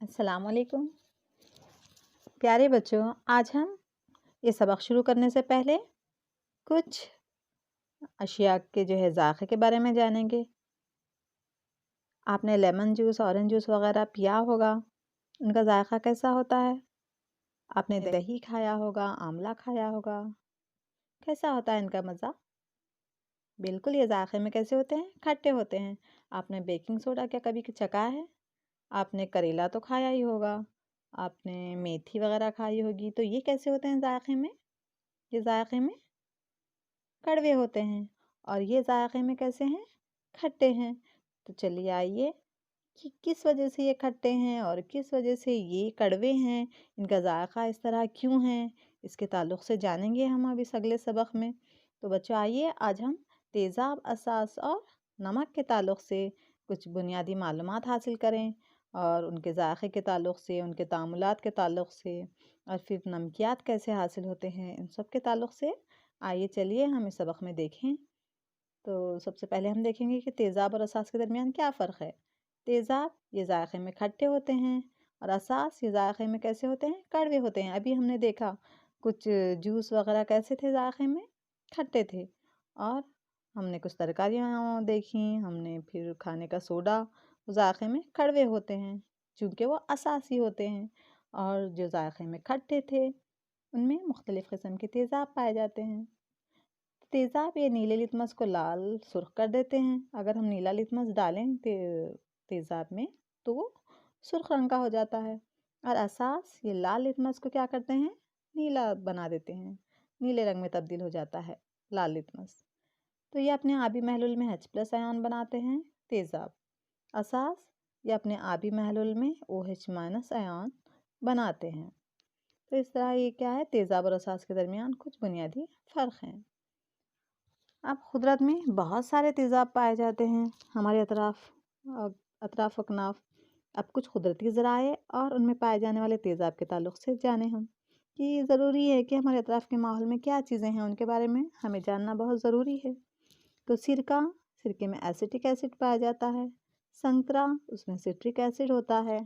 अस्सलाम वालेकुम। प्यारे बच्चों, आज हम ये सबक शुरू करने से पहले कुछ अशिया के ज़ायक़े के बारे में जानेंगे। आपने लेमन जूस, ऑरेंज जूस वग़ैरह पिया होगा, उनका ज़ायक़ा कैसा होता है? आपने दही खाया होगा, आमला खाया होगा, कैसा होता है इनका मज़ा? बिल्कुल, ये ज़ायक़े में कैसे होते हैं? खट्टे होते हैं। आपने बेकिंग सोडा क्या कभी चखा है? आपने करेला तो खाया ही होगा, आपने मेथी वग़ैरह खाई होगी, तो ये कैसे होते हैं ज़ायक़े में? ये ज़ायक़े में कड़वे होते हैं और ये ज़ायक़े में कैसे हैं? खट्टे हैं। तो चलिए आइए कि किस वजह से ये खट्टे हैं और किस वजह से ये कड़वे हैं, इनका ज़ायक़ा इस तरह क्यों है, इसके ताल्लुक़ से जानेंगे हम अब इस अगले सबक में। तो बच्चों आइए आज हम तेज़ाब, असास और नमक के ताल्लुक़ से कुछ बुनियादी मालूमात हासिल करें और उनके ज़ायक़े के ताल्लुक़ से, उनके तामुलात के ताल्लुक़ से और फिर नमकियात कैसे हासिल होते हैं, इन सब के ताल्लुक़ से आइए चलिए हम इस सबक में देखें। तो सबसे पहले हम देखेंगे कि तेज़ाब और असास के दरमियान क्या फ़र्क है। तेज़ाब ये ज़ायक़े में खट्टे होते हैं और असास ये ज़ायक़े में कैसे होते हैं? कड़वे होते हैं। अभी हमने देखा कुछ जूस वग़ैरह कैसे थे ज़ायक़े में? खट्टे थे और हमने कुछ तरकारियाँ देखी, हमने फिर खाने का सोडा ज़ायक़े में कड़वे होते हैं चूँकि वो असासी होते हैं और जो ज़ायक़े में खट्टे थे उनमें मुख्तलिफ़ किस्म के तेज़ाब पाए जाते हैं। तेज़ाब ये नीले लिटमस को लाल सुर्ख कर देते हैं। अगर हम नीला लिटमस डालें तेज़ाब में तो वो सुर्ख रंग का हो जाता है और असास ये लाल लिटमस को क्या करते हैं? नीला बना देते हैं, नीले रंग में तब्दील हो जाता है लाल लिटमस। तो ये अपने आबी महलूल में H+ आयन बनाते हैं तेज़ाब। असास ये अपने आबी महलूल में OH- आयन बनाते हैं। तो इस तरह ये क्या है, तेज़ाब और असास के दरमियान कुछ बुनियादी फ़र्क हैं। अब कुदरत में बहुत सारे तेज़ाब पाए जाते हैं हमारे अतराफ़ अकनाफ़। अब कुछ कुदरती ज़राए और उनमें पाए जाने वाले तेज़ाब के ताल्लुक़ से जानें हम कि ज़रूरी है कि हमारे अतराफ़ के माहौल में क्या चीज़ें हैं, उनके बारे में हमें जानना बहुत ज़रूरी है। तो सिरके में एसिटिक एसिड पाया जाता है। संतरा, उसमें सिट्रिक एसिड होता है।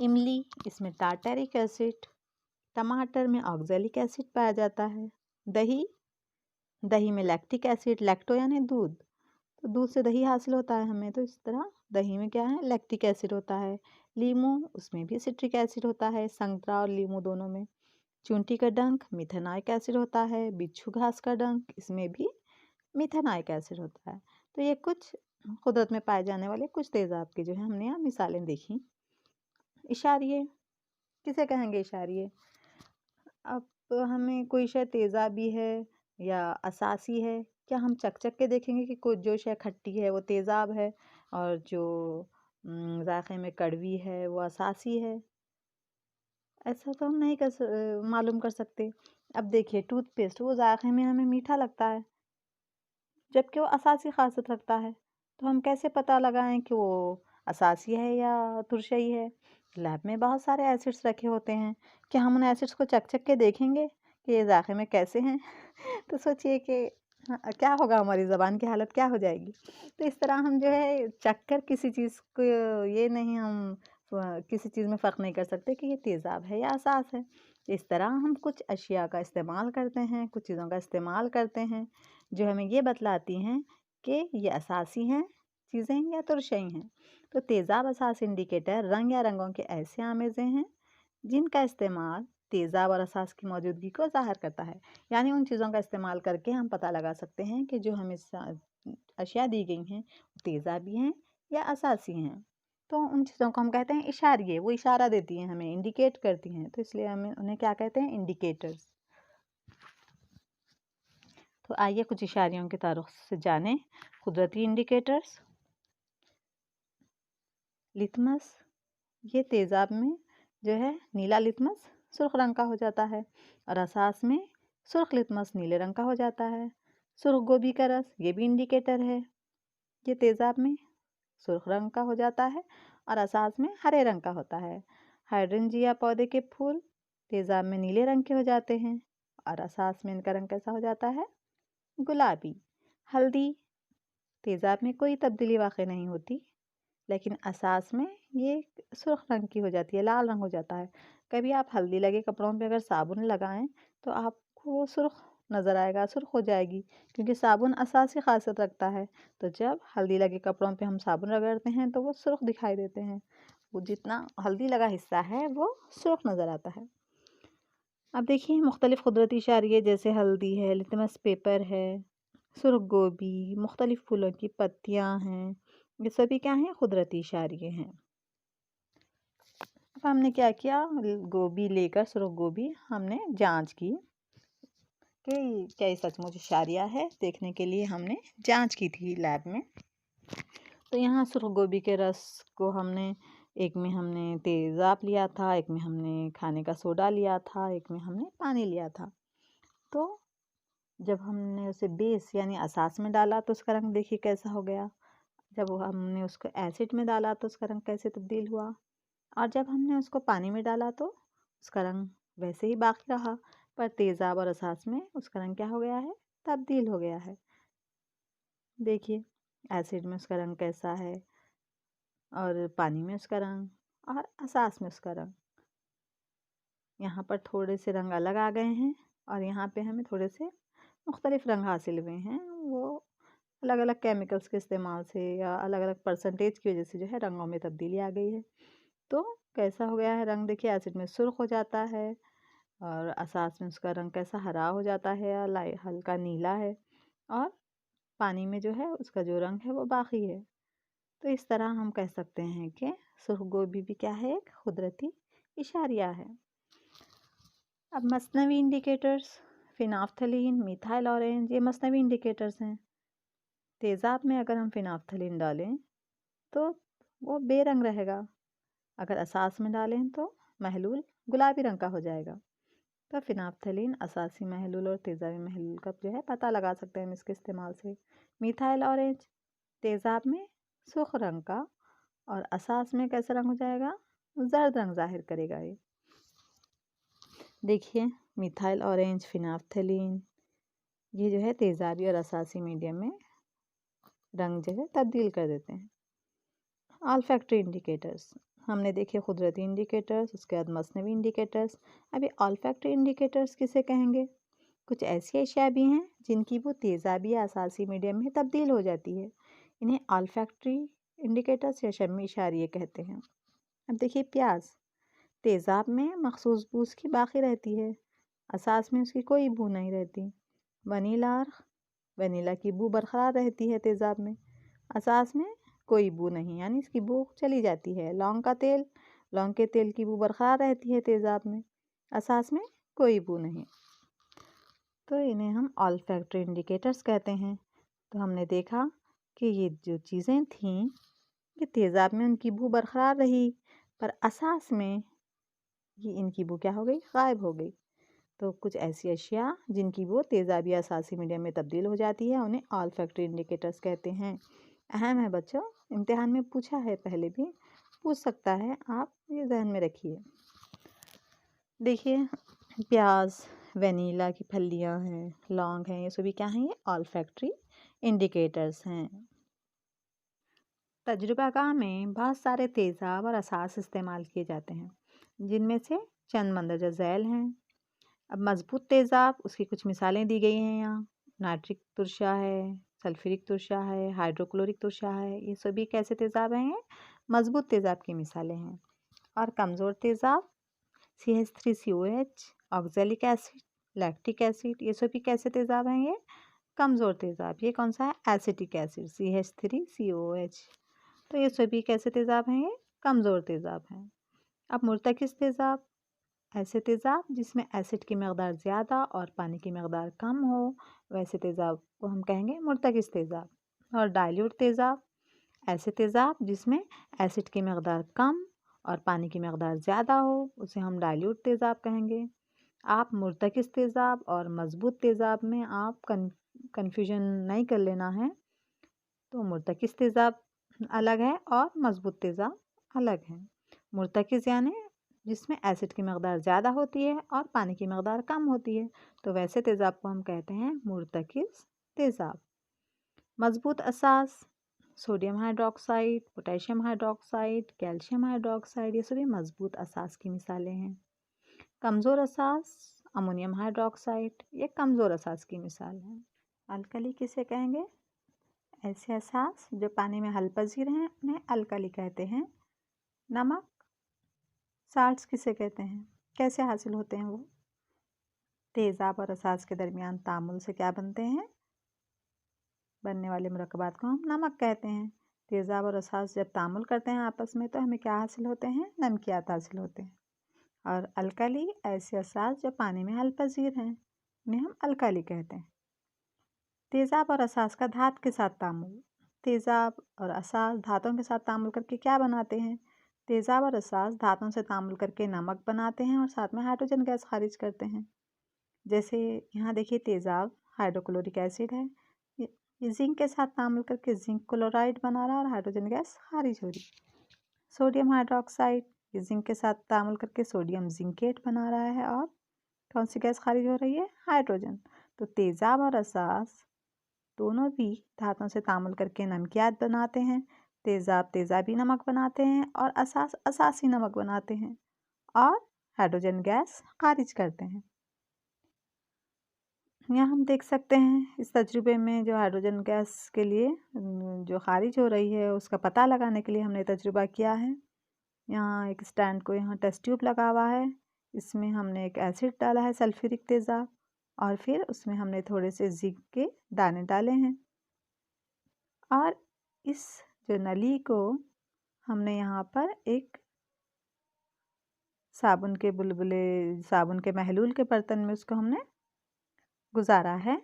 इमली, इसमें टार्टरिक एसिड। टमाटर में ऑक्ज़ैलिक एसिड पाया जाता है। दही में लैक्टिक एसिड, लैक्टो यानी दूध, तो दूध से दही हासिल होता है हमें, तो इस तरह दही में क्या है, लैक्टिक एसिड होता है। लीमू, उसमें भी सिट्रिक एसिड होता है, संतरा और लीमू दोनों में। चूंटी का डंक, मिथेनॉइक एसिड होता है। बिच्छू घास का डंक, इसमें भी मिथेनॉइक एसिड होता है। तो ये कुछ कुदरत में पाए जाने वाले कुछ तेज़ाब की हमने यहाँ मिसालें देखी। इशारिये किसे कहेंगे? इशारिये, अब हमें कोई शय तेज़ाबी है या असासी है, क्या हम चख के देखेंगे कि कोई जो शय खट्टी है वो तेज़ाब है और जो ज़ायक़े में कड़वी है वो असासी है? ऐसा तो हम नहीं मालूम कर सकते। अब देखिए टूथपेस्ट, वो ज़ायक़े में हमें मीठा लगता है जबकि वो असासी ख़ासियत रखता है, तो हम कैसे पता लगाएं कि वो असासी है या तुरशई है? लैब में बहुत सारे एसिड्स रखे होते हैं, क्या हम उन एसिड्स को चख के देखेंगे कि ये ज़ायक़े में कैसे हैं? तो सोचिए कि क्या होगा, हमारी ज़बान की हालत क्या हो जाएगी। तो इस तरह हम चख कर किसी चीज़ को ये नहीं हम किसी चीज़ में फ़र्क नहीं कर सकते कि ये तेज़ाब है या असास है। इस तरह हम कुछ अशिया का इस्तेमाल करते हैं, कुछ चीज़ों का इस्तेमाल करते हैं जो हमें ये बतलाती हैं कि ये असासी हैं चीज़ें या तुरशई हैं। तो तेज़ाब असास इंडिकेटर रंग या रंगों के ऐसे आमेज़े हैं जिनका इस्तेमाल तेज़ाब और असास की मौजूदगी को ज़ाहिर करता है। यानी उन चीज़ों का इस्तेमाल करके हम पता लगा सकते हैं कि जो हमें अशिया दी गई हैं तेज़ाबी हैं या असासी हैं। तो उन चीज़ों को हम कहते हैं इशारिये, वो इशारा देती हैं हमें, इंडिकेट करती हैं, तो इसलिए हमें उन्हें क्या कहते हैं? इंडिकेटर्स। तो आइए कुछ इशारियों के तारुफ से जानें कुदरती इंडिकेटर्स। लिटमस, ये तेज़ाब में नीला लिटमस सुर्ख रंग का हो जाता है और असास में सुर्ख लिटमस नीले रंग का हो जाता है। सुर्ख गोभी का रस, ये भी इंडिकेटर है, ये तेज़ाब में सुर्ख रंग का हो जाता है और असास में हरे रंग का होता है। हाइड्रेंजिया पौधे के फूल तेज़ाब में नीले रंग के हो जाते हैं और असास में इनका रंग कैसा हो जाता है? गुलाबी। हल्दी, तेज़ाब में कोई तब्दीली वाक़ई नहीं होती लेकिन असास में ये सुर्ख रंग की हो जाती है, लाल रंग हो जाता है। कभी आप हल्दी लगे कपड़ों पे अगर साबुन लगाएँ तो आपको वो सुर्ख नज़र आएगा, सुर्ख हो जाएगी, क्योंकि साबुन असासी ख़ासियत रखता है। तो जब हल्दी लगे कपड़ों पे हम साबुन रगड़ते हैं तो वो सुर्ख दिखाई देते हैं। वो जितना हल्दी लगा हिस्सा है वो सुर्ख नज़र आता है। अब देखिए मुख्तलिफ़ कुदरती इशारे जैसे हल्दी है, लिटमस पेपर है, सुर्ख गोभी, मुख्तलिफ़ फूलों की पत्तियाँ हैं, ये सभी क्या हैं? कुदरती इशारे हैं। अब हमने क्या किया, गोभी लेकर सुर्ख गोभी हमने जांच की कि क्या ये सचमुच इशारिया है, देखने के लिए हमने जांच की थी लैब में। तो यहाँ सुर्ख गोभी के रस को हमने, एक में हमने तेज़ाब लिया था, एक में हमने खाने का सोडा लिया था, एक में हमने पानी लिया था। तो जब हमने उसे बेस यानी असास में डाला तो उसका रंग देखिए कैसा हो गया। जब वो हमने उसको एसिड में डाला तो उसका रंग कैसे तब्दील हुआ, और जब हमने उसको पानी में डाला तो उसका रंग वैसे ही बाकी रहा, पर तेज़ाब और असास में उसका रंग क्या हो गया है? तब्दील हो गया है। देखिए एसिड में उसका रंग कैसा है, और पानी में उसका रंग, और असास में उसका रंग। यहाँ पर थोड़े से रंग अलग आ गए हैं और यहाँ पे हमें थोड़े से मुख्तलिफ रंग हासिल हुए हैं। वो अलग अलग केमिकल्स के इस्तेमाल से या अलग अलग परसेंटेज की वजह से जो है रंगों में तब्दीली आ गई है। तो कैसा हो गया है रंग, देखिए एसिड में सुर्ख हो जाता है, और असास में उसका रंग कैसा हरा हो जाता है या हल्का नीला है, और पानी में जो है उसका जो रंग है वो बाकी है। तो इस तरह हम कह सकते हैं कि सुर्ख गोभी भी क्या है? एक कुदरती इशारिया है। अब मसनवी इंडिकेटर्स, फिनाफ्थलीन, मिथाइल ऑरेंज, ये मसनवी इंडिकेटर्स हैं। तेज़ाब में अगर हम फिनाफ्थलीन डालें तो वो बेरंग रहेगा, अगर असास में डालें तो महलूल गुलाबी रंग का हो जाएगा। तो फिनाफ्थलीन असासी महलूल और तेज़ाबी महलूल का जो है पता लगा सकते हैं हम इसके इस्तेमाल से। मिथाइल ऑरेंज तेज़ाब में सुर्ख रंग का, और असास में कैसा रंग हो जाएगा? जर्द रंग ज़ाहिर करेगा ये। देखिए मिथाइल ऑरेंज, फिनाफ्थलीन, ये जो है तेज़ाबी और असासी मीडियम में रंग जो है तब्दील कर देते हैं। ऑल्फैक्टरी इंडिकेटर्स हमने देखे, कुदरती इंडिकेटर्स, उसके बाद मसनवी इंडिकेटर्स। अभी ऑल्फैक्टरी इंडिकेटर्स किसे कहेंगे? कुछ ऐसी अशिया भी हैं जिनकी वो तेज़ाबी या असासी मीडियम में तब्दील हो जाती है, इन्हें ऑल्फैक्टरी इंडिकेटर्स या शम्मी इशारिये कहते हैं। अब देखिए प्याज, तेज़ाब में मखसूस बू उसकी बाकी रहती है, असास में उसकी कोई बू नहीं रहती। वनीला की बू बरकरार रहती है तेज़ाब में, असास में कोई बू नहीं, यानी इसकी बू चली जाती है। लौंग के तेल की बू बरकरार रहती है तेज़ाब में, असास में कोई बू नहीं। तो इन्हें हम ऑल्फैक्टरी इंडिकेटर्स कहते हैं। तो हमने देखा कि ये जो चीज़ें थीं ये तेज़ाब में उनकी बू बरकरार रही, पर असास में ये इनकी बू क्या हो गई? गायब हो गई। तो कुछ ऐसी अशिया जिनकी वो तेज़ाबी या असासी मीडियम में तब्दील हो जाती है उन्हें ऑल्फैक्टरी इंडिकेटर्स कहते हैं। अहम है बच्चों, इम्तिहान में पूछा है, पहले भी पूछ सकता है, आप ये जहन में रखिए। देखिए प्याज, वनीला की फलियां हैं, लौंग हैं, ये सभी क्या हैं? ये ऑल्फैक्टरी इंडिकेटर्स हैं। तजुर्बागाह में बहुत सारे तेज़ाब और असास इस्तेमाल किए जाते हैं, जिनमें से चंद मंदरजा झैल हैं। अब मज़बूत तेज़ाब, उसकी कुछ मिसालें दी गई हैं यहाँ। नाइट्रिक तुरशा है, सल्फ्यूरिक तुरशा है, हाइड्रोक्लोरिक तुरशा है, ये सभी कैसे तेज़ाब हैं? ये मज़बूत तेज़ाब की मिसालें हैं। और कमज़ोर तेज़ाब CH3COH, oxalic acid, lactic acid, ये सभी कैसे तेज़ाब हैं? ये कमज़ोर तेज़ाब। ये कौन सा है? Acetic acid CH3COH। तो ये सभी कैसे तेज़ाब हैं? ये कमज़ोर तेज़ाब हैं। अब मुर्तकिज़ तेज़ाब, ऐसे तेज़ाब जिसमें एसिड की मकदार ज़्यादा और पानी की मकदार कम हो, वैसे तेज़ाब को हम कहेंगे मुर्तकिज़ तेज़ाब। और डाइल्यूट तेज़ाब, ऐसे तेज़ाब जिसमें एसिड की मकदार कम और पानी की मकदार ज़्यादा हो, उसे हम डाइल्यूट तेज़ाब कहेंगे। आप मुर्तकिज़ तेज़ाब और मज़बूत तेज़ाब में आप कन्फ्यूजन नहीं कर लेना है। तो मुर्तकिज़ तेज़ाब अलग है और मज़बूत तेज़ाब अलग है। मुर्तकिज़ यानी जिसमें एसिड की मकदार ज़्यादा होती है और पानी की मकदार कम होती है, तो वैसे तेज़ाब को हम कहते हैं मुर्तकिज़ तेज़ाब। मज़बूत असास, sodium hydroxide, potassium hydroxide, calcium hydroxide, ये सभी मजबूत असास की मिसालें हैं। कमज़ोर असास, अमोनियम हाइड्रोक्साइड, ये कमज़ोर असास की मिसाल है। अल्कली किसे कहेंगे? ऐसे असास जो पानी में हलपजीर हैं उन्हें अल्कली कहते हैं। नमक, साल्ट्स किसे कहते हैं? कैसे हासिल होते हैं वो? तेज़ाब और असास के दरमियान तामुल से क्या बनते हैं? बनने वाले मुरक्कबात को हम नमक कहते हैं। तेज़ाब और असास जब तामुल करते हैं आपस में तो हमें क्या हासिल होते हैं? नमकियात हासिल होते हैं। और अल्कली ऐसे असास जो पानी में हलपजीर हैं उन्हें हम अल्कली कहते हैं। तेज़ाब और असास का धात के साथ तामुल। तेज़ाब और असास धातुओं के साथ तामुल करके क्या बनाते हैं? तेज़ाब और असास धातुओं से तामुल करके नमक बनाते हैं और साथ में हाइड्रोजन गैस खारिज करते हैं। जैसे यहाँ देखिए तेज़ाब हाइड्रोक्लोरिक एसिड है, ये जिंक के साथ तामुल करके जिंक क्लोराइड बना रहा है और हाइड्रोजन गैस खारिज हो रही। सोडियम हाइड्रोक्साइड, ये जिंक के साथ तामुल करके सोडियम जिंकेट बना रहा है और कौन सी गैस खारिज हो रही है? हाइड्रोजन। तो तेज़ाब और असास दोनों भी धातुओं से तामुल करके नमकियात बनाते हैं। तेज़ाब तेज़ाबी नमक बनाते हैं और असास असासी नमक बनाते हैं और हाइड्रोजन गैस खारिज करते हैं। यहाँ हम देख सकते हैं इस तजुर्बे में जो हाइड्रोजन गैस के लिए जो खारिज हो रही है उसका पता लगाने के लिए हमने तजुर्बा किया है। यहाँ एक स्टैंड को यहाँ टेस्ट ट्यूब लगा हुआ है, इसमें हमने एक एसिड डाला है सल्फ्यूरिक तेज़ाब और फिर उसमें हमने थोड़े से जिंक के दाने डाले हैं और इस जो नली को हमने यहाँ पर एक साबुन के बुलबुले साबुन के महलूल के बर्तन में उसको हमने गुजारा है।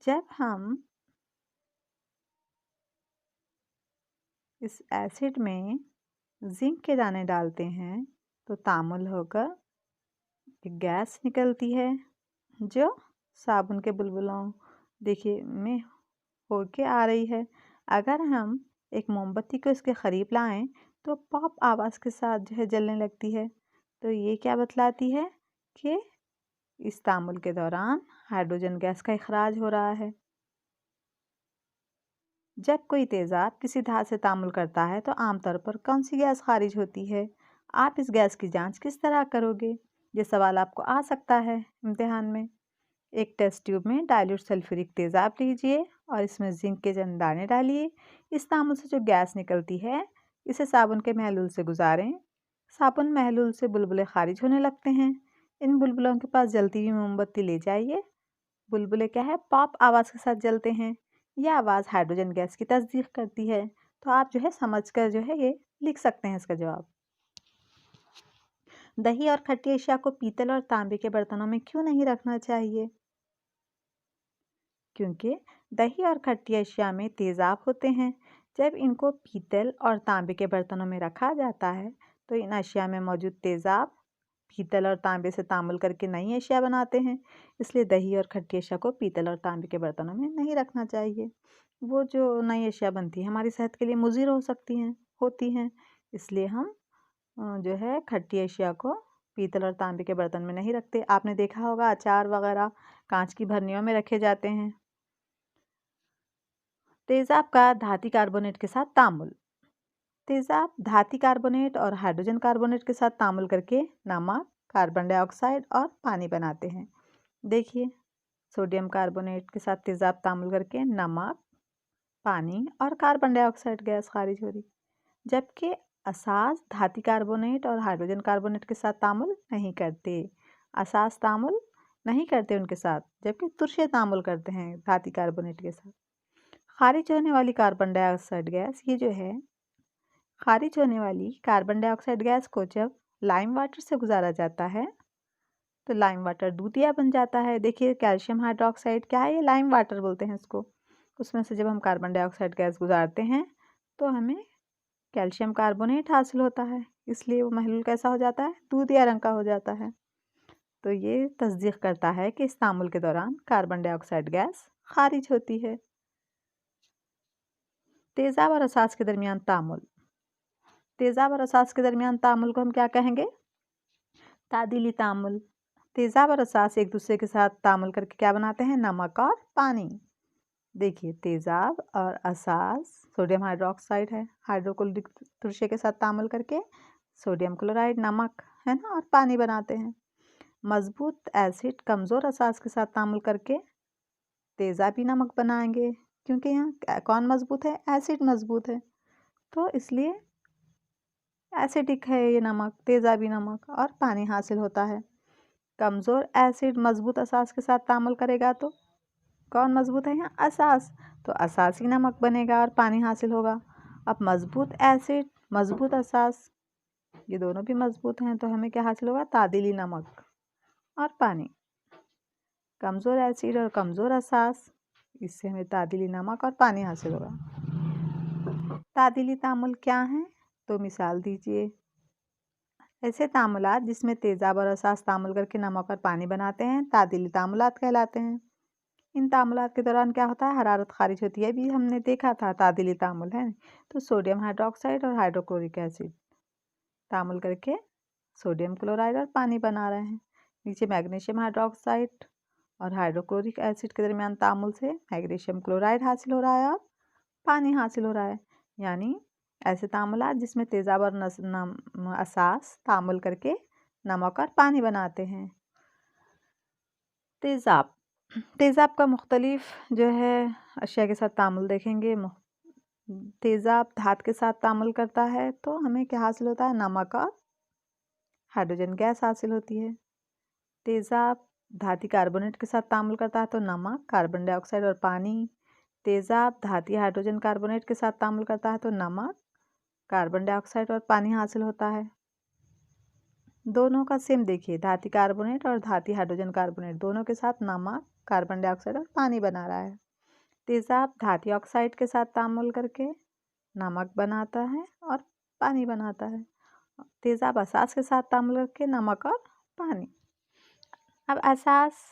जब हम इस एसिड में जिंक के दाने डालते हैं तो तामुल होकर एक गैस निकलती है जो साबुन के बुलबुलों देखिए में होके आ रही है। अगर हम एक मोमबत्ती को इसके करीब लाएं तो पॉप आवाज़ के साथ जो है जलने लगती है। तो ये क्या बतलाती है कि इस तामुल के दौरान हाइड्रोजन गैस का इखराज हो रहा है। जब कोई तेज़ाब किसी धात से तामुल करता है तो आमतौर पर कौन सी गैस खारिज होती है? आप इस गैस की जांच किस तरह करोगे? ये सवाल आपको आ सकता है इम्तिहान में। एक टेस्ट ट्यूब में डाइल्यूट सल्फ्यूरिक तेज़ाब लीजिए और इसमें जिंक के चंद दाने डालिए। इस तामुल से जो गैस निकलती है इसे साबुन के महलूल से गुजारें। साबुन महलूल से बुलबुले खारिज होने लगते हैं। इन बुलबुलों के पास जलती हुई मोमबत्ती ले जाइए। बुलबुले क्या है? पॉप आवाज़ के साथ जलते हैं। यह आवाज़ हाइड्रोजन गैस की तस्दीक करती है। तो आप जो है समझकर जो है ये लिख सकते हैं इसका जवाब। दही और खट्टी अशिया को पीतल और तांबे के बर्तनों में क्यों नहीं रखना चाहिए? क्योंकि दही और खट्टी अशिया में तेज़ाब होते हैं। जब इनको पीतल और तांबे के बर्तनों में रखा जाता है तो इन अशिया में मौजूद तेज़ाब पीतल और तांबे से तामुल करके नई अशिया बनाते हैं। इसलिए दही और खट्टी अशिया को पीतल और तांबे के बर्तनों में नहीं रखना चाहिए। वो जो नई अशिया बनती है हमारी सेहत के लिए मुज़िर हो सकती हैं होती हैं। इसलिए हम जो है खट्टी अशिया को पीतल और तांबे के बर्तन में नहीं रखते। आपने देखा होगा अचार वगैरह कांच की भरनियों में रखे जाते हैं। तेज़ाब का धाती कार्बोनेट के साथ तामुल। तेज़ाब धाती कार्बोनेट और हाइड्रोजन कार्बोनेट के साथ तामुल करके नमक, कार्बन डाइऑक्साइड और पानी बनाते हैं। देखिए सोडियम कार्बोनेट के साथ तेज़ाब तामुल करके नमक, पानी और कार्बन डाइऑक्साइड गैस खारिज हो रही। जबकि असास धाती कार्बोनेट और हाइड्रोजन कार्बोनेट के साथ तामुल नहीं करते। असास तामुल नहीं करते उनके साथ, जबकि तुरशे तामुल करते हैं धाती कार्बोनेट के साथ। खारिज होने वाली कार्बन डाइऑक्साइड गैस ये जो है खारिज होने वाली कार्बन डाइऑक्साइड गैस को जब लाइम वाटर से गुजारा जाता है तो लाइम वाटर दूधिया बन जाता है। देखिए कैल्शियम हाइड्रोक्साइड क्या है? ये लाइम वाटर बोलते हैं इसको। उसमें से जब हम कार्बन डाइऑक्साइड गैस गुजारते हैं तो हमें कैल्शियम कार्बोनेट हासिल होता है। इसलिए वो महलूल कैसा हो जाता है? दूधिया रंग का हो जाता है। तो ये तस्दीक करता है कि इस तामुल के दौरान कार्बन डाइऑक्साइड गैस खारिज होती है। तेज़ाब और असास के दरमियान तामुल। तेज़ाब और असास के दरमियान तामुल को हम क्या कहेंगे? तादीली तामुल। तेज़ाब और असास एक दूसरे के साथ तामुल करके क्या बनाते हैं? नमक और पानी। देखिए तेज़ाब और असास सोडियम हाइड्रोक्साइड है, हाइड्रोक्लोरिक तुरशे के साथ तामुल करके सोडियम क्लोराइड नमक है ना और पानी बनाते हैं। मजबूत एसिड कमज़ोर असास के साथ तामुल करके तेज़ाबी नमक बनाएंगे, क्योंकि यहाँ कौन मजबूत है, एसिड मजबूत है, तो इसलिए एसिडिक है ये नमक, तेज़ाबी नमक और पानी हासिल होता है। कमज़ोर एसिड मजबूत असास के साथ तामुल करेगा तो कौन मजबूत है यहाँ, असास, तो असासी नमक बनेगा और पानी हासिल होगा। अब मजबूत एसिड मजबूत असास ये दोनों भी मजबूत हैं, तो हमें क्या हासिल होगा, तादीली नमक और पानी। कमज़ोर एसिड और कमज़ोर असास, इससे हमें तादीली नमक और पानी हासिल होगा। तादीली तामुल क्या है, तो मिसाल दीजिए। ऐसे तामुलात जिसमें तेज़ाब और असास तामुल करके नमक और पानी बनाते हैं तादीली तामुलात कहलाते हैं। इन तामुलात के दौरान क्या होता है, हरारत खारिज होती है, भी हमने देखा था तादीली तामुल है। तो सोडियम हाइड्रोक्साइड और हाइड्रोक्लोरिक एसिड तामुल करके सोडियम क्लोराइड और पानी बना रहे हैं। नीचे मैग्नीशियम हाइड्रोक्साइड और हाइड्रोक्लोरिक एसिड के दरमियान तामुल से मैग्नीशियम क्लोराइड हासिल हो रहा है और पानी हासिल हो रहा है। यानी ऐसे तामुलात जिसमें तेज़ाब और असास तामुल करके नमक और पानी बनाते हैं। तेज़ाब तेज़ाब का मुख्तलिफ जो है अशिया के साथ तामुल देखेंगे। तेज़ाब धात के साथ तामुल करता है तो हमें क्या हासिल होता है, नमक और हाइड्रोजन गैस हासिल होती है। तेज़ाब धाती कार्बोनेट के साथ तामुल करता है तो नमक, कार्बन डाइऑक्साइड और पानी। तेज़ाब धाती हाइड्रोजन कार्बोनेट के साथ तामुल करता है तो नमक, कार्बन डाइऑक्साइड और पानी हासिल होता है। दोनों का सेम देखिए, धाती कार्बोनेट और धाती हाइड्रोजन कार्बोनेट दोनों के साथ नमक, कार्बन डाइऑक्साइड और पानी बना रहा है। तेज़ाब धाती ऑक्साइड के साथ तामुल करके नमक बनाता है और पानी बनाता है। तेज़ाब असास के साथ तामुल करके नमक और पानी। अब असास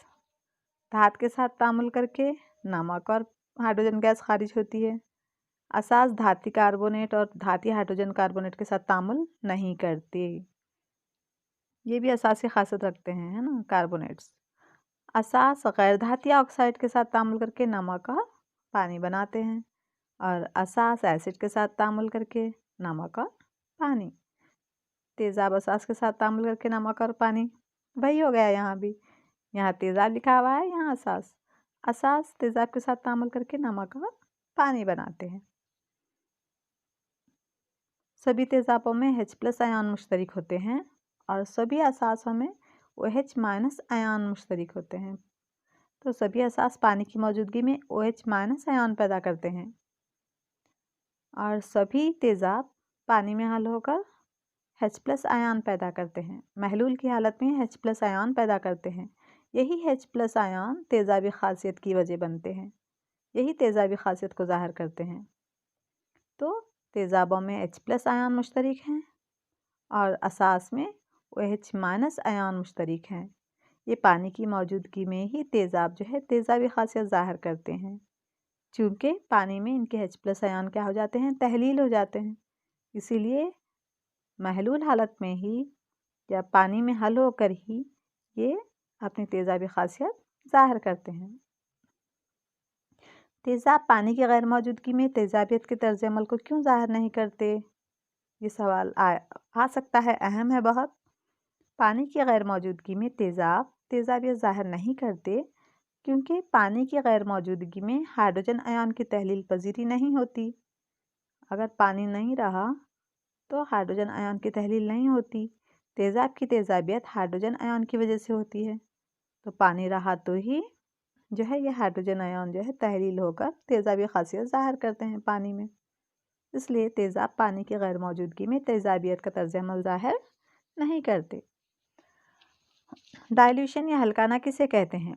धात के साथ तामुल करके नमक और हाइड्रोजन गैस खारिज होती है। असास धाती कार्बोनेट और धाती हाइड्रोजन कार्बोनेट के साथ तामुल नहीं करते, ये भी असासी खासियत रखते हैं, है ना, कार्बोनेट्स। असास गैर धाती ऑक्साइड के साथ तामुल करके नमक और पानी बनाते हैं और असास एसिड के साथ तामुल करके नमक और पानी। तेज़ाब असास के साथ तामुल करके नमक और पानी, वही हो गया यहाँ भी। यहाँ तेज़ाब लिखा हुआ है, यहाँ असास। असास तेज़ाब के साथ तामुल करके नमक और पानी बनाते हैं। सभी तेज़ाबों में H+ आयन मुश्तरिक होते हैं और सभी असासों में OH- आयन मुश्तरिक होते हैं। तो सभी असास पानी की मौजूदगी में OH- आयन पैदा करते हैं और सभी तेज़ाब पानी में हल होकर H+ आयन पैदा करते हैं। महलूल की हालत में H+ आयन पैदा करते हैं। यही H+ आयन तेज़ाबी खासियत की वजह बनते हैं, यही तेज़ाबी खासियत को ज़ाहिर करते हैं। तो तेज़ाबों में H+ आयन मुश्तरिक हैं और असास में OH- आयन मुश्तरिक हैं। ये पानी की मौजूदगी में ही तेज़ाब जो है तेज़ाबी खासियत ज़ाहिर करते हैं, चूँकि पानी में इनके H+ आयन क्या हो जाते हैं, तहलील हो जाते हैं। इसीलिए महलूल हालत में ही या पानी में हल होकर ही ये अपनी तेज़ाबी खासियत ज़ाहिर करते हैं। तेज़ाब पानी की गैर मौजूदगी में तेज़ाबियत के तर्ज अमल को क्यों ज़ाहिर नहीं करते, ये सवाल आ सकता है, अहम है बहुत। पानी की गैर मौजूदगी में तेज़ाब तेज़ाबियत ज़ाहिर नहीं करते क्योंकि पानी की गैर मौजूदगी में हाइड्रोजन आयन की तहलील पजीरी नहीं होती। अगर पानी नहीं रहा तो हाइड्रोजन आयन की तहलील नहीं होती। तेज़ाब की तेज़ाबियत हाइड्रोजन आयन की वजह से होती है। तो पानी रहा तो ही जो है ये हाइड्रोजन आयन जो है तहलील होकर तेज़ाबी खासियत ज़ाहिर करते हैं पानी में। इसलिए तेज़ाब पानी की गैर मौजूदगी में तेज़ाबियत का तर्ज अमल ज़ाहिर नहीं करते। डाइल्यूशन या हल्काना किसे कहते हैं?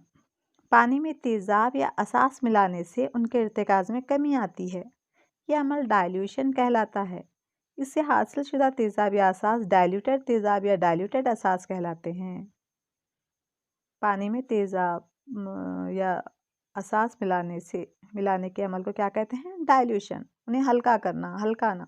पानी में तेज़ाब या असास मिलाने से उनके इर्तिकाज़ में कमी आती है, यह अमल डाइल्यूशन कहलाता है। इससे हासिल शुदा तेज़ाब या असास डाइल्यूटेड तेज़ाब या डाइल्यूटेड असास कहलाते हैं। पानी में तेज़ाब या असास मिलाने के अमल को क्या कहते हैं? डाइल्यूशन। उन्हें हल्का करना, हल्काना।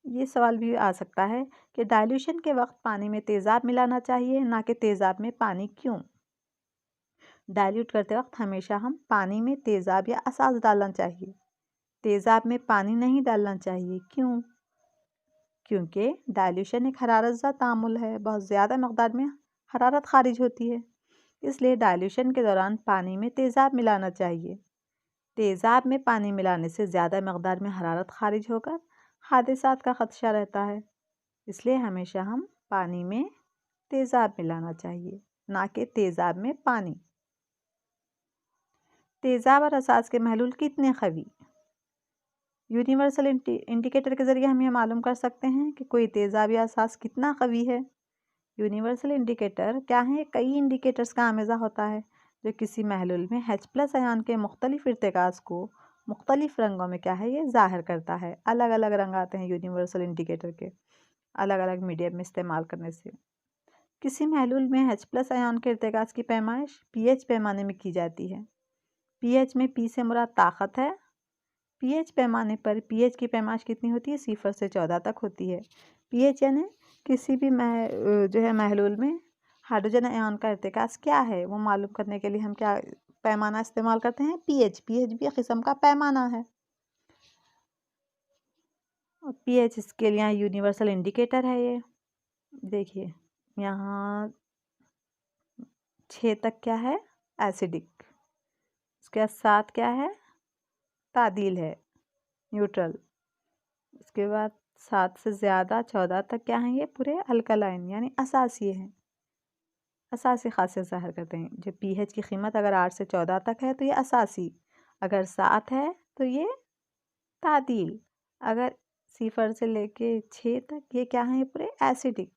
ये सवाल भी आ सकता है कि डाइल्यूशन के वक्त पानी में तेज़ाब मिलाना चाहिए, ना कि तेज़ाब में पानी क्यों? डाइल्यूट करते वक्त हमेशा हम पानी में तेज़ाब या असास डालना चाहिए। तेज़ाब में पानी नहीं डालना चाहिए। क्यों? क्योंकि डाइल्यूशन एक हरारतज़दा तामुल है, बहुत ज़्यादा मकदार में हरारत खारिज होती है। इसलिए डाइल्यूशन के दौरान पानी में तेज़ाब मिलाना चाहिए। तेज़ाब में पानी मिलाने से ज़्यादा मकदार में हरारत खारिज होकर हादसात का ख़दशा रहता है। इसलिए हमेशा हम पानी में तेज़ाब मिलाना चाहिए, ना कि तेज़ाब में पानी। तेज़ाब और असास के महलूल कितने ख़वी? यूनिवर्सल इंडिकेटर के ज़रिए हम ये मालूम कर सकते हैं कि कोई तेज़ाब या असास कितना क़वी है। यूनिवर्सल इंडिकेटर क्या है? कई इंडिकेटर्स का आमेज़ा होता है जो किसी महलूल में H+ आयन के मुख्तलिफ इर्तिकाज़ को मुख्तलिफ रंगों में क्या है ये ज़ाहिर करता है। अलग अलग रंग आते हैं यूनिवर्सल इंडिकेटर के अलग अलग मीडियम में इस्तेमाल करने से। किसी महलूल में H+ आयन के इर्तिकाज़ की पैमाइश pH पैमाने में की जाती है। pH में P से मुराद ताकत है। pH पैमाने पर pH की पैमाइश कितनी होती है? 0 से 14 तक होती है। pH यानी किसी भी महलूल में हाइड्रोजन आयन का इर्तिकाज़ क्या है वो मालूम करने के लिए हम क्या पैमाना इस्तेमाल करते हैं? pH। pH भी एक किस्म का पैमाना है। और pH इसके लिए यूनिवर्सल इंडिकेटर है ये। देखिए यहाँ 6 तक क्या है? एसिडिक। उसके बाद 7 क्या है? तादील है, न्यूट्रल। उसके बाद 7 से ज़्यादा 14 तक क्या हैं? ये पूरे अल्कलाइन यानी असासी हैं। असासी खासियत ज़ाहिर करते हैं। जो pH की कीमत अगर 8 से 14 तक है तो ये असासी, अगर 7 है तो ये तादील, अगर 0 से लेके 6 तक ये क्या है? ये पूरे एसिडिक।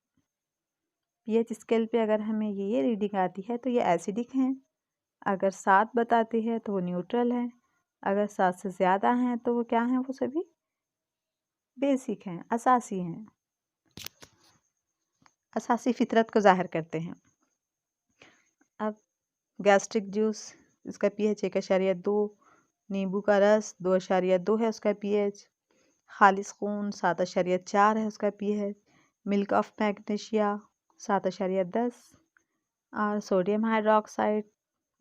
pH स्केल पे अगर हमें ये रीडिंग आती है तो ये एसिडिक हैं। अगर 7 बताती है तो वो न्यूट्रल है। अगर 7 से ज़्यादा हैं तो वो क्या हैं? वो सभी बेसिक हैं, असासी हैं, असासी फितरत को ज़ाहिर करते हैं। अब गैस्ट्रिक जूस, इसका pH 1.2, नींबू का रस 2.2 है उसका pH, खालिस खून 7.4 है उसका pH, मिल्क ऑफ मैग्नीशिया 7.10 और सोडियम हाइड्रोक्साइड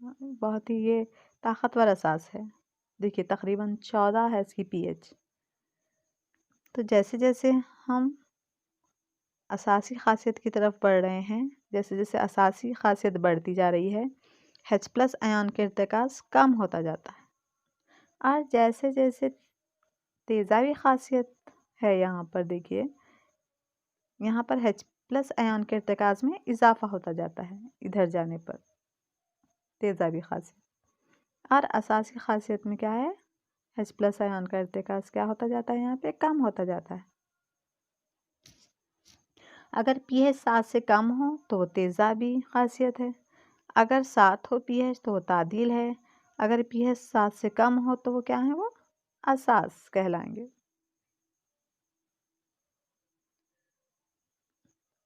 बहुत ही ये ताकतवर असास है। देखिए तकरीबन 14 है इसकी pH। तो जैसे जैसे हम असासी खासियत की तरफ बढ़ रहे हैं, जैसे जैसे असासी खासियत बढ़ती जा रही है, H+ आयन के इर्तिकाज़ कम होता जाता है। और जैसे जैसे तेज़ाबी खासियत है यहाँ पर देखिए, यहाँ पर H+ आयन के इर्तिकाज़ में इजाफा होता जाता है इधर जाने पर, तेज़ाबी खासियत। और असासी खासियत में क्या है? H+ आयन का इर्तिकाज़ क्या होता जाता है? यहाँ पे कम होता जाता है। अगर pH 7 से कम हो तो वो तेज़ाबी खासियत है। अगर 7 हो pH तो वो तादील है। अगर pH 7 से कम हो तो वो क्या है? वो असास कहलाएंगे।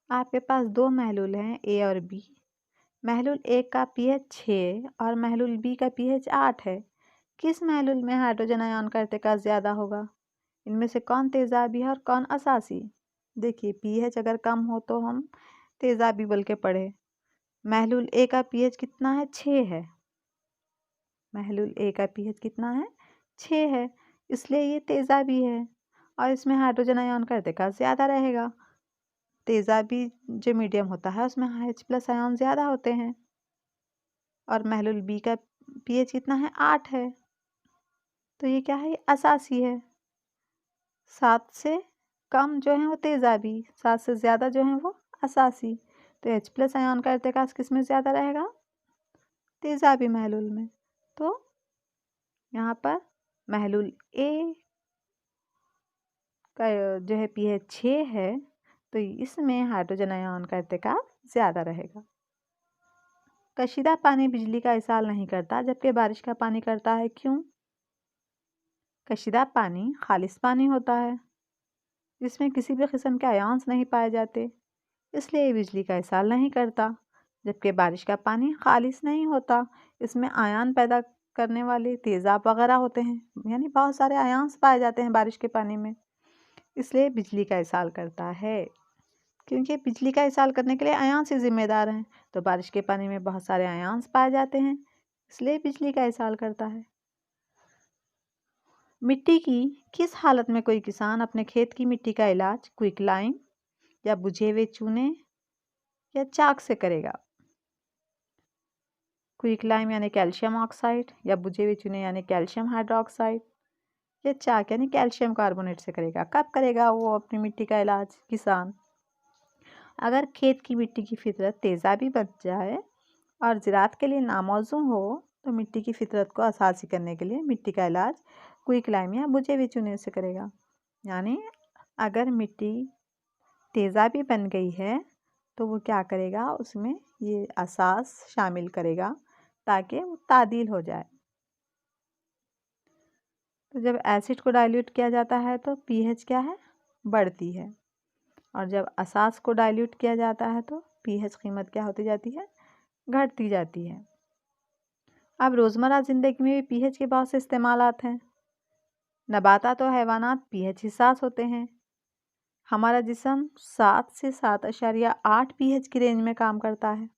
आपके पास 2 महलूल हैं A और B। महलूल A का pH 6 और महलूल B का pH 8 है। किस महलूल में हाइड्रोजन आयन का इर्तिकाज़ ज़्यादा होगा? इनमें से कौन तेज़ाबी है और कौन असासी? देखिए pH अगर कम हो तो हम तेज़ाबी बोल के पढ़े। महलूल A का pH कितना है? 6 है। महलूल A का pH कितना है? 6 है, इसलिए ये तेज़ाबी है और इसमें हाइड्रोजन आयन का इर्तिकाज़ ज़्यादा रहेगा। तेज़ाबी जो मीडियम होता है उसमें H+ आयन ज़्यादा होते हैं। और महलूल B का pH कितना है? 8 है, तो ये क्या है? ये असासी है। 7 से कम जो है वो तेज़ाबी, 7 से ज़्यादा जो है वो असासी। तो H+ आयन का इर्तिकाज़ किस में ज़्यादा रहेगा? तेज़ाबी महलूल में। तो यहाँ पर महलूल A का जो है pH 6 है, तो इसमें हाइड्रोजन आयन का इर्तिकाज़ ज़्यादा रहेगा। कशीदा पानी बिजली का इरसाल नहीं करता जबकि बारिश का पानी करता है। क्यों? कशीदा पानी खालिस पानी होता है जिसमें किसी भी किस्म के आयन्स नहीं पाए जाते, इसलिए ये बिजली का इरसाल नहीं करता। जबकि बारिश का पानी खालिस नहीं होता, इसमें आयन पैदा करने वाले तेज़ाब वगैरह होते हैं, यानी बहुत सारे आयन्स पाए जाते हैं बारिश के पानी में, इसलिए बिजली का इरसाल करता है। क्योंकि बिजली का इरसाल करने के लिए आयन्स ही जिम्मेदार हैं, तो बारिश के पानी में बहुत सारे आयन्स पाए जाते हैं, इसलिए बिजली का इस्तेमाल करता है। मिट्टी की किस हालत में कोई किसान अपने खेत की मिट्टी का इलाज क्विक लाइम या बुझे हुए चूने या चाक से करेगा? क्विक लाइम यानी कैल्शियम ऑक्साइड या बुझे हुए चूने यानी कैल्शियम हाइड्रोक्साइड या चाक यानी कैल्शियम कार्बोनेट से करेगा? कब करेगा वो अपनी मिट्टी का इलाज किसान? अगर खेत की मिट्टी की फितरत तेज़ाबी बच जाए और ज़राअत के लिए नामौजूद हो तो मिट्टी की फितरत को असासी करने के लिए मिट्टी का इलाज क्विक लाइम या बुझे हुए चूने से करेगा। यानी अगर मिट्टी तेज़ाबी बन गई है तो वो क्या करेगा, उसमें ये असास शामिल करेगा ताकि वो तादील हो जाए। तो जब एसिड को डाइल्यूट किया जाता है तो पीएच क्या है, बढ़ती है, और जब असास को डाइल्यूट किया जाता है तो पीएच कीमत क्या होती जाती है, घटती जाती है। अब रोज़मर्रा ज़िंदगी में भी पीएच के बहुत से इस्तेमालात हैं। नबातात और हैवानात पीएच हिसास होते हैं। हमारा जिस्म 7 से 7.8 पीएच की रेंज में काम करता है।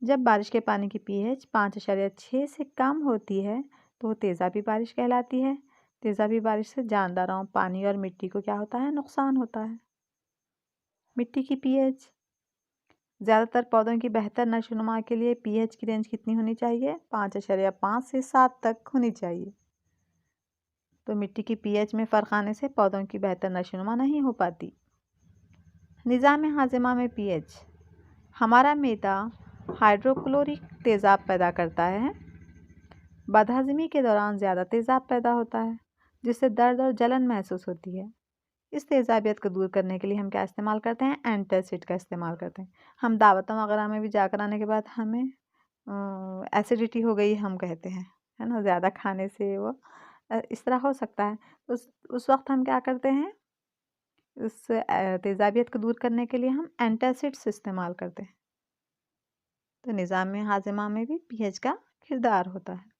जब बारिश के पानी की पीएच 5.6 से कम होती है तो वो तेज़ाबी बारिश कहलाती है। तेज़ाबी बारिश से जानदारों, पानी और मिट्टी को क्या होता है, नुकसान होता है। मिट्टी की पीएच ज़्यादातर पौधों की बेहतर नशोनुमा के लिए पीएच की रेंज कितनी होनी चाहिए, 5.5 से 7 तक होनी चाहिए। तो मिट्टी की पीएच में फ़र्क आने से पौधों की बेहतर नशोनुमा नहीं हो पाती। निज़ाम हाजिमा में पीएच हमारा मैदा हाइड्रोक्लोरिक तेज़ाब पैदा करता है। बदहज़मी के दौरान ज़्यादा तेज़ाब पैदा होता है जिससे दर्द और जलन महसूस होती है। इस तेज़ाबियत को दूर करने के लिए हम क्या इस्तेमाल करते हैं, एंटासिड का इस्तेमाल करते हैं। हम दावतों वगैरह में भी जाकर आने के बाद हमें एसिडिटी हो गई हम कहते हैं, है ना, ज़्यादा खाने से वो इस तरह हो सकता है। उस वक्त हम क्या करते हैं, उस तेज़ाबियत को दूर करने के लिए हम एंटासिड्स इस्तेमाल करते हैं। तो निज़ाम हाजिमा में भी पीएच का किरदार होता है।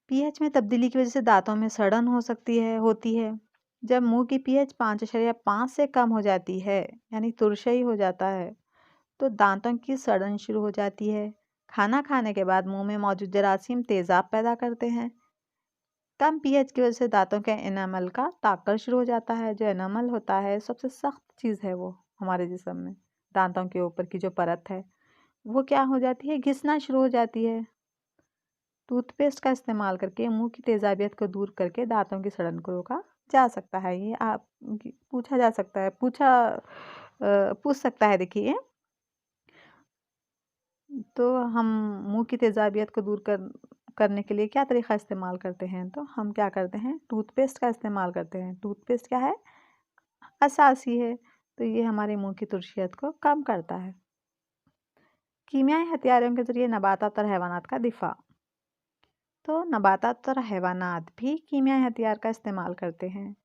पीएच में तब्दीली की वजह से दांतों में सड़न होती है। जब मुंह की पीएच 5.5 से कम हो जाती है यानी तुरशई हो जाता है तो दांतों की सड़न शुरू हो जाती है। खाना खाने के बाद मुंह में मौजूद जरासीम तेज़ाब पैदा करते हैं। कम पीएच की वजह से दांतों के एनामल का ताकल शुरू हो जाता है। जो एनामल होता है सबसे सख्त चीज़ है वो हमारे जिस्म में, दांतों के ऊपर की जो परत है वो क्या हो जाती है, घिसना शुरू हो जाती है। टूथपेस्ट का इस्तेमाल करके मुंह की तेज़ाबियत को दूर करके दांतों की सड़न को रोका जा सकता है। ये आप पूछा जा सकता है, पूछ सकता है। देखिए, तो हम मुंह की तेज़ाबियत को दूर करने के लिए क्या तरीक़ा इस्तेमाल करते हैं, तो हम क्या करते हैं, टूथपेस्ट का इस्तेमाल करते हैं। टूथपेस्ट क्या है, असासी है, तो ये हमारे मुंह की तुर्शियत को कम करता है। कीमियाई हथियारों के ज़रिए नबातात और हैवानात का दिफा। तो नबातात और हैवानात भी कीमियाई हथियार का इस्तेमाल करते हैं।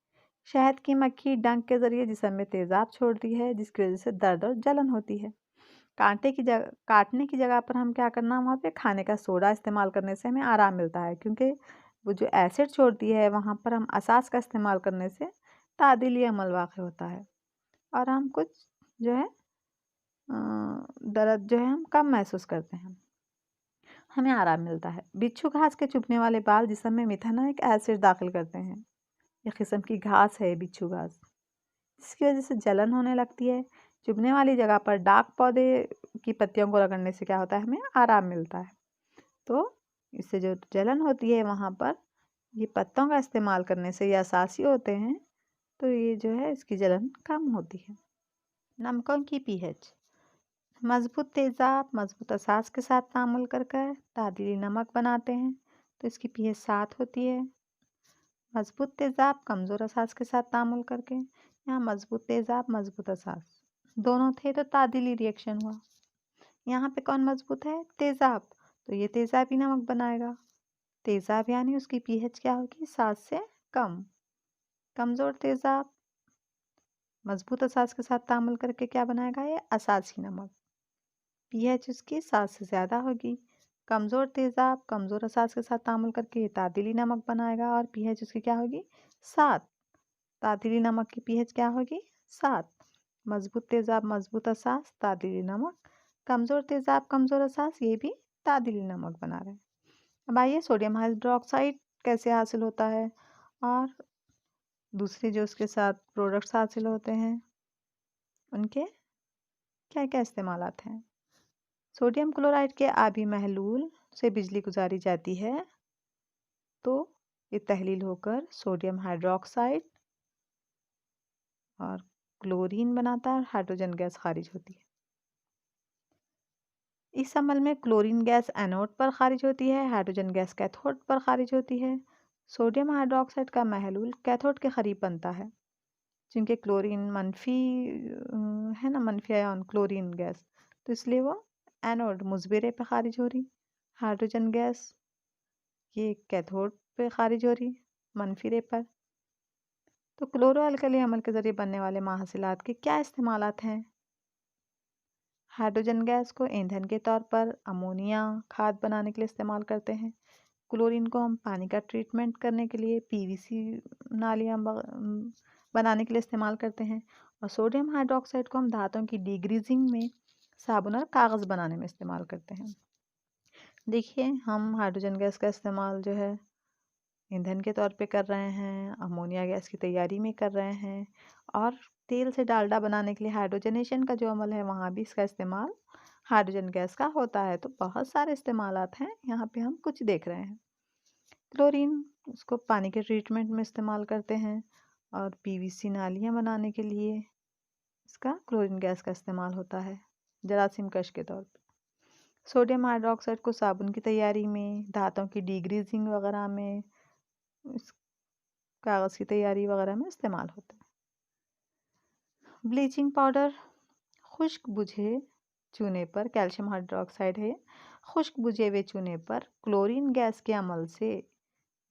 शहद की मक्खी डंक के ज़रिए जिस्म में तेज़ाब छोड़ती है जिसकी वजह से दर्द और जलन होती है। काटने की जगह पर हम क्या करना, वहाँ पे खाने का सोडा इस्तेमाल करने से हमें आराम मिलता है क्योंकि वो जो एसिड छोड़ती है वहाँ पर हम असास का इस्तेमाल करने से तादीली अमल वाक़ होता है और हम कुछ जो है दर्द जो है हम कम महसूस करते हैं, हमें आराम मिलता है। बिच्छू घास के चुभने वाले बाल जिस्म में मिथेनोइक एसिड दाखिल करते हैं। एक किस्म की घास है बिच्छू घास, जिसकी वजह से जलन होने लगती है। चुभने वाली जगह पर डाक पौधे की पत्तियों को रगड़ने से क्या होता है, हमें आराम मिलता है। तो इससे जो जलन होती है वहाँ पर ये पत्तों का इस्तेमाल करने से ये असासी होते हैं, तो ये जो है इसकी जलन कम होती है। नमकों की पीएच मज़बूत तेज़ाब मज़बूत असास के साथ तामुल कर तादीली नमक बनाते हैं तो इसकी पीएच 7 होती है। मज़बूत तेज़ाब कमज़ोर असास के साथ तामुल करके, यहाँ मज़बूत तेज़ाब मज़बूत असास दोनों थे तो तादीली रिएक्शन हुआ। यहाँ पे कौन मज़बूत है, तेज़ाब, तो ये तेज़ाबी नमक बनाएगा। तेज़ाब यानी उसकी पीएच क्या होगी, 7 से कम। कमज़ोर तेज़ाब मज़बूत असास के साथ तामुल करके क्या बनाएगा, ये असासी नमक, पीएच उसकी 7 से ज़्यादा होगी। कमज़ोर तेज़ाब कमज़ोर असास के साथ तामुल करके ये तादीली नमक बनाएगा और पीएच उसकी क्या होगी, 7। तादीली नमक की पीएच क्या होगी, 7। मज़बूत तेज़ाब मज़बूत असास तादीली नमक कमज़ोर तेज़ाब, कमज़ोर एहसास, ये भी तादीली नमक बना रहे हैं। अब आइए सोडियम हाइड्रोक्साइड कैसे हासिल होता है और दूसरे जो उसके साथ प्रोडक्ट्स हासिल होते हैं उनके क्या-क्या इस्तेमालात हैं। सोडियम क्लोराइड के आबी महलूल से बिजली गुजारी जाती है तो ये तहलील होकर सोडियम हाइड्रोक्साइड और क्लोरीन बनाता है और हाइड्रोजन गैस खारिज होती है। इस अमल में क्लोरीन गैस एनोड पर खारिज होती है, हाइड्रोजन गैस कैथोड पर खारिज होती है। सोडियम हाइड्रोक्साइड का महलूल कैथोड के करीब बनता है, चूँकि क्लोरीन मनफी है ना, मनफी आयन क्लोरीन गैस, तो इसलिए वो एनोड मुसबिरे पे खारिज हो रही। हाइड्रोजन गैस ये कैथोड पे खारिज हो रही, मनफी रे पर। तो क्लोरो अल्कली अमल के ज़रिए बनने वाले माहसिलात के क्या इस्तेमालात हैं? हाइड्रोजन गैस को ईंधन के तौर पर अमोनिया खाद बनाने के लिए इस्तेमाल करते हैं। क्लोरीन को हम पानी का ट्रीटमेंट करने के लिए पीवीसी नालियाँ बनाने के लिए इस्तेमाल करते हैं। और सोडियम हाइड्रोक्साइड को हम धातुओं की डिग्रीजिंग में साबुन और कागज़ बनाने में इस्तेमाल करते हैं। देखिए, हम हाइड्रोजन गैस का इस्तेमाल जो है ईंधन के तौर पे कर रहे हैं, अमोनिया गैस की तैयारी में कर रहे हैं और तेल से डालडा बनाने के लिए हाइड्रोजनेशन का जो अमल है वहाँ भी इसका इस्तेमाल हाइड्रोजन गैस का होता है। तो बहुत सारे इस्तेमालात हैं, यहाँ पे हम कुछ देख रहे हैं। क्लोरीन उसको पानी के ट्रीटमेंट में इस्तेमाल करते हैं और पीवीसी नालियाँ बनाने के लिए इसका क्लोरीन गैस का इस्तेमाल होता है जरासीम कश के तौर पे। सोडियम हाइड्रोक्साइड को साबुन की तैयारी में, दांतों की डिग्रीजिंग वगैरह में, इस कागज़ की तैयारी वगैरह में इस्तेमाल होता है। ब्लीचिंग पाउडर खुश्क बुझे चूने पर, कैल्शियम हाइड्रोक्साइड है, खुश्क बुझे हुए चूने पर क्लोरीन गैस के अमल से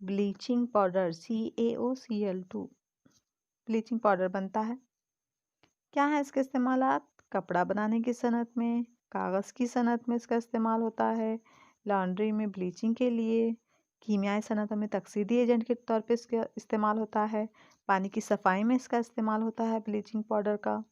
bleaching powder CaOCl2 bleaching powder बनता है। क्या है इसके इस्तेमालात? कपड़ा बनाने की सनत में, कागज़ की सनत में इसका इस्तेमाल होता है, लॉन्ड्री में ब्लीचिंग के लिए, कीमियाई सनतों में तकसीदी एजेंट के तौर पे इसका इस्तेमाल होता है, पानी की सफाई में इसका इस्तेमाल होता है ब्लीचिंग पाउडर का।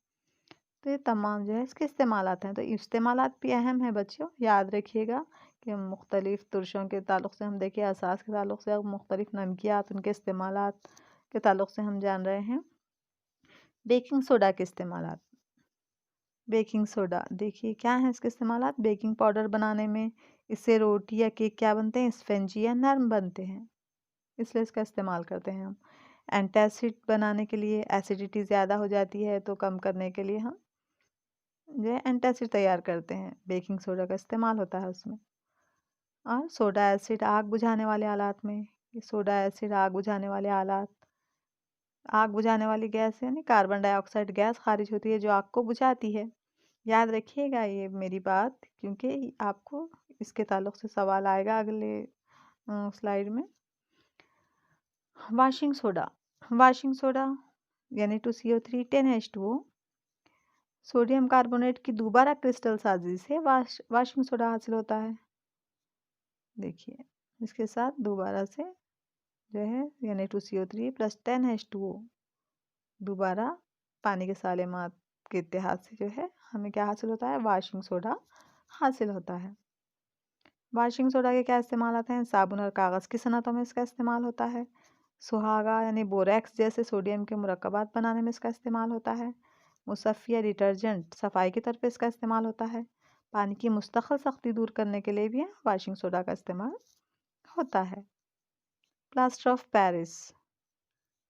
तो ये तमाम जो है इसके इस्तेमालात हैं। तो इस्तेमालात भी अहम हैं बच्चों, याद रखिएगा कि मुख्तलिफ़ तुर्शों के ताल्लुक़ से हम देखिए, असास के ताल्लुक़ से अब मुख्तलिफ़ नमकियात उनके इस्तेमालात के ताल्लुक़ से हम जान रहे हैं। बेकिंग सोडा के इस्तेमालात। बेकिंग सोडा देखिए क्या है इसके इस्तेमालात? बेकिंग पाउडर बनाने में, इससे रोटी या केक क्या बनते हैं? स्पंजी या नरम बनते हैं, इसलिए इसका इस्तेमाल करते हैं हम। एंटासिड बनाने के लिए, एसिडिटी ज़्यादा हो जाती है तो कम करने के लिए हम जो है एंटासिड तैयार करते हैं, बेकिंग सोडा का इस्तेमाल होता है उसमें। और सोडा एसिड आग बुझाने वाले आलात में, ये सोडा एसिड आग बुझाने वाले आलात, आग बुझाने वाली गैस यानी कार्बन डाइऑक्साइड गैस खारिज होती है जो आग को बुझाती है। याद रखिएगा ये मेरी बात, क्योंकि आपको इसके ताल्लुक़ से सवाल आएगा अगले स्लाइड में। वाशिंग सोडा, वाशिंग सोडा यानी 2CO3 10H2O सोडियम कार्बोनेट की दोबारा क्रिस्टल साजी से वाशिंग सोडा हासिल होता है। देखिए इसके साथ दोबारा से जो है यानी 2CO3 + 10H2O दोबारा पानी के सालेमात के इत्तेहाद से जो है हमें क्या हासिल होता है? वाशिंग सोडा हासिल होता है। वाशिंग सोडा के क्या इस्तेमालात हैं? साबुन और कागज़ की सनतों में इसका इस्तेमाल होता है। सुहागा यानी बोरैक्स जैसे सोडियम के मुरक्कबात बनाने में इसका इस्तेमाल होता है। मुसफ़्फ़ी या डिटर्जेंट सफाई के तौर पे इसका इस्तेमाल होता है। पानी की मुस्तक़िल सख्ती दूर करने के लिए भी वाशिंग सोडा का इस्तेमाल होता है। प्लास्टर ऑफ पेरिस,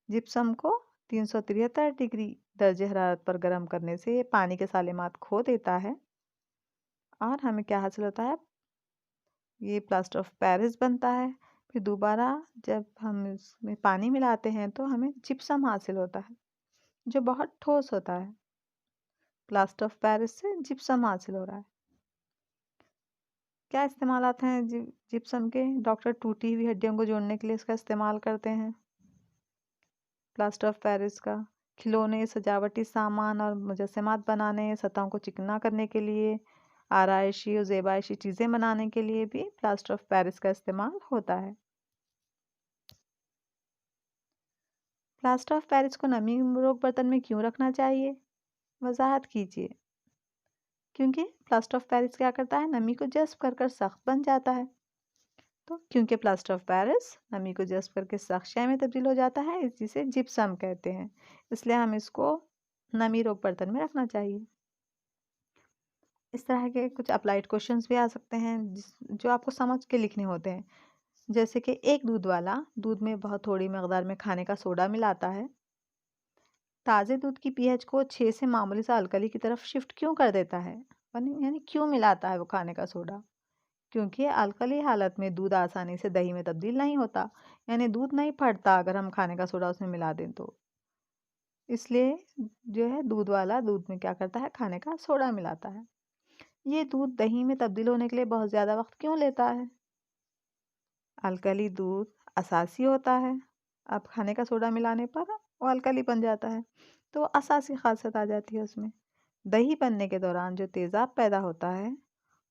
जिप्सम को 373 डिग्री दर्जे हरारत पर गर्म करने से ये पानी के सालेमात खो देता है और हमें क्या हासिल होता है? ये प्लास्टर ऑफ पेरिस बनता है। फिर दोबारा जब हम इसमें पानी मिलाते हैं तो हमें जिप्सम हासिल होता है जो बहुत ठोस होता है। प्लास्टर ऑफ पेरिस से जिप्सम हासिल हो रहा है। क्या इस्तेमालात हैं जिप्सम के? डॉक्टर टूटी हुई हड्डियों को जोड़ने के लिए इसका इस्तेमाल करते हैं प्लास्टर ऑफ पेरिस का। खिलौने, सजावटी सामान और मुजस्समात बनाने, सतहों को चिकना करने के लिए, आराइशी और ज़ेबाइशी चीज़ें बनाने के लिए भी प्लास्टर ऑफ पेरिस का इस्तेमाल होता है। प्लास्टर ऑफ पेरिस को नमी रोग बर्तन में क्यों रखना चाहिए? वजाहत कीजिए। क्योंकि प्लास्टर ऑफ पेरिस क्या करता है, नमी को जज़्ब कर कर सख्त बन जाता है। तो क्योंकि प्लास्टर ऑफ पेरिस नमी को जज़्ब करके सख्त शय में तब्दील हो जाता है, जिसे जिप्सम कहते हैं, इसलिए हम इसको नमी रोग बर्तन में रखना चाहिए। इस तरह के कुछ अप्लाइड क्वेश्चंस भी आ सकते हैं जो आपको समझ के लिखने होते हैं। जैसे कि एक दूध वाला दूध में बहुत थोड़ी मकदार में खाने का सोडा मिलाता है, ताज़े दूध की पीएच को 6 से मामूली सा अल्कली की तरफ शिफ्ट क्यों कर देता है? यानी क्यों मिलाता है वो खाने का सोडा? क्योंकि अल्कली हालत में दूध आसानी से दही में तब्दील नहीं होता, यानी दूध नहीं फटता अगर हम खाने का सोडा उसमें मिला दें तो। इसलिए जो है दूध वाला दूध में क्या करता है, खाने का सोडा मिलाता है। ये दूध दही में तब्दील होने के लिए बहुत ज़्यादा वक्त क्यों लेता है? अल्कली दूध असासी होता है, अब खाने का सोडा मिलाने पर वो अल्कली बन जाता है, तो असासी खासियत आ जाती है उसमें। दही बनने के दौरान जो तेज़ाब पैदा होता है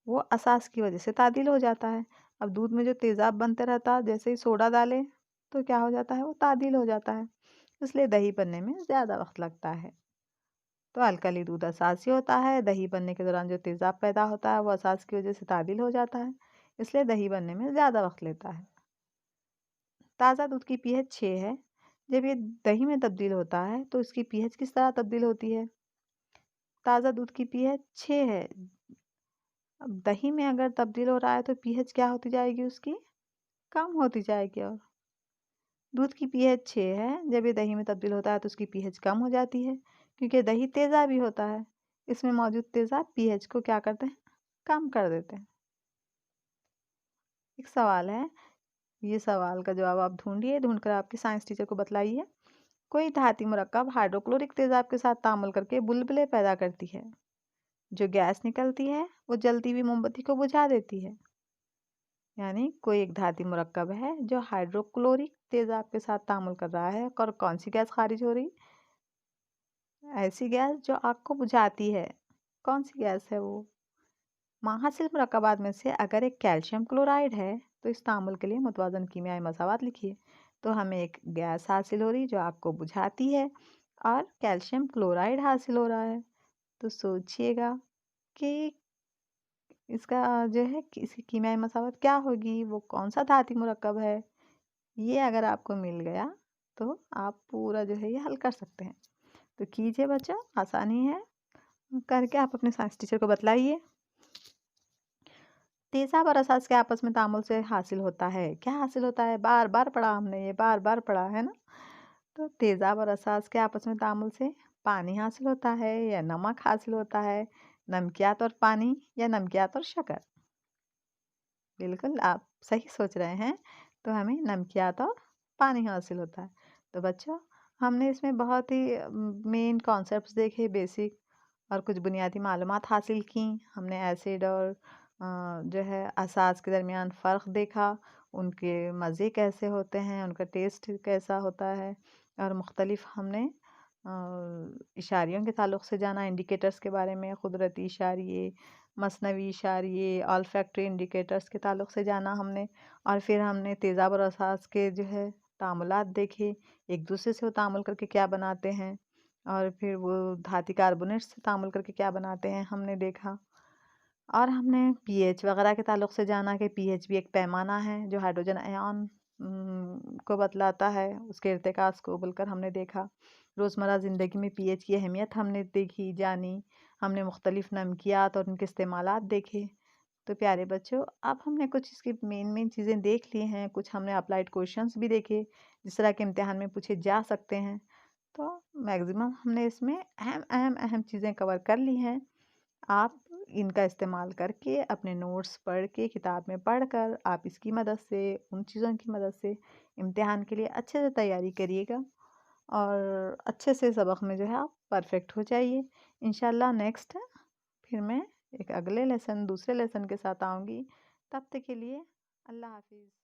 वो असास की वजह से तादिल हो जाता है। अब दूध में जो तेज़ाब बनते रहता है, जैसे ही सोडा डालें तो क्या हो जाता है, वो तादिल हो जाता है, इसलिए दही बनने में ज़्यादा वक्त लगता है। तो अल्कली दूध असासी होता है, दही बनने के दौरान जो तेज़ाब पैदा होता है वो असास की वजह से तादिल हो जाता है, इसलिए दही बनने में ज़्यादा वक्त लेता है। ताज़ा दूध की पीएच 6 है। जब ये दही में तब्दील होता है तो इसकी पीएच किस तरह तब्दील होती है? ताज़ा दूध की पीएच 6 है। अब दही में अगर तब्दील हो रहा है तो पीएच क्या होती जाएगी उसकी? कम होती जाएगी। और दूध की पीएच 6 है, जब ये दही में तब्दील होता है तो उसकी पीएच कम हो जाती है, क्योंकि दही तेज़ाबी होता है। इसमें मौजूद तेज़ाब पीएच को क्या करते हैं? कम कर देते हैं। एक सवाल है, ये सवाल का जवाब आप ढूँढिए, ढूँढकर आपके साइंस टीचर को बतलाइए। कोई धाती मुरक्कब हाइड्रोक्लोरिक तेज़ाब के साथ तामुल करके बुलबुले पैदा करती है। जो गैस निकलती है वो जलती हुई मोमबत्ती को बुझा देती है। यानी कोई एक धाती मुरक्कब है जो हाइड्रोक्लोरिक तेज़ाब के साथ तामुल कर रहा है, और कौन सी गैस खारिज हो रही? ऐसी गैस जो आग को बुझाती है। कौन सी गैस है वो? महासिल मुरक्कबात में से अगर एक कैल्शियम क्लोराइड है तो इस तामुल के लिए मुतवाज़न कीमियाई मसावात लिखिए। तो हमें एक गैस हासिल हो रही जो आग को बुझाती है, और कैल्शियम क्लोराइड हासिल हो रहा है। तो सोचिएगा कि इसका जो है इसकी कीमियाई मसावत क्या होगी, वो कौन सा धाती मुरक्कब है? ये अगर आपको मिल गया तो आप पूरा जो है ये हल कर सकते हैं। तो कीजिए बच्चों, आसानी है, करके आप अपने साइंस टीचर को बतलाइए। तेज़ाब और असास के आपस में तामुल से हासिल होता है, क्या हासिल होता है? बार बार पढ़ा हमने, ये बार बार पढ़ा है ना। तो तेज़ाब और असास के आपस में तामुल से पानी हासिल होता है या नमक हासिल होता है, नमकियात और पानी या नमकियात और शक्कर? बिल्कुल आप सही सोच रहे हैं। तो हमें नमकियात और पानी हासिल होता है। तो बच्चों, हमने इसमें बहुत ही मेन कॉन्सेप्ट्स देखे, बेसिक, और कुछ बुनियादी मालूमात हासिल की। हमने एसिड और जो है असास के दरमियान फ़र्क देखा, उनके मज़े कैसे होते हैं, उनका टेस्ट कैसा होता है, और मुख्तलिफ हमने इशारियों के ताल्लुक़ से जाना, इंडिकेटर्स के बारे में, कुदरती इशारिये, मसनवी इशारिये, ऑल्फैक्टरी इंडिकेटर्स के ताल्लुक़ से जाना हमने। और फिर हमने तेज़ाब और असास के जो है तामुलात देखे, एक दूसरे से वो तामुल करके क्या बनाते हैं, और फिर वो धाती कार्बोनेट से तामुल करके क्या बनाते हैं, हमने देखा। और हमने पीएच वगैरह के ताल्लुक़ से जाना कि पीएच भी एक पैमाना है जो हाइड्रोजन आयन को बतलाता है, उसके इर्तिकाज़ को बोलकर हमने देखा। रोज़मर्रा ज़िंदगी में पीएच की अहमियत हमने देखी, जानी। हमने मुख्तलिफ़ नमकियात और उनके इस्तेमालात देखे। तो प्यारे बच्चों, अब हमने कुछ इसकी मेन चीज़ें देख ली हैं, कुछ हमने अप्लाइड क्वेश्चंस भी देखे, जिस तरह के इम्तिहान में पूछे जा सकते हैं। तो मैक्सिमम हमने इसमें अहम चीज़ें कवर कर ली हैं। आप इनका इस्तेमाल करके अपने नोट्स पढ़ के, किताब में पढ़कर, आप इसकी मदद से, उन चीज़ों की मदद से इम्तिहान के लिए अच्छे से तैयारी करिएगा, और अच्छे से सबक में जो है आप परफेक्ट हो जाइए। इंशाल्लाह नेक्स्ट फिर मैं एक अगले लेसन, दूसरे लेसन के साथ आऊँगी। तब तक के लिए अल्लाह हाफ़िज़।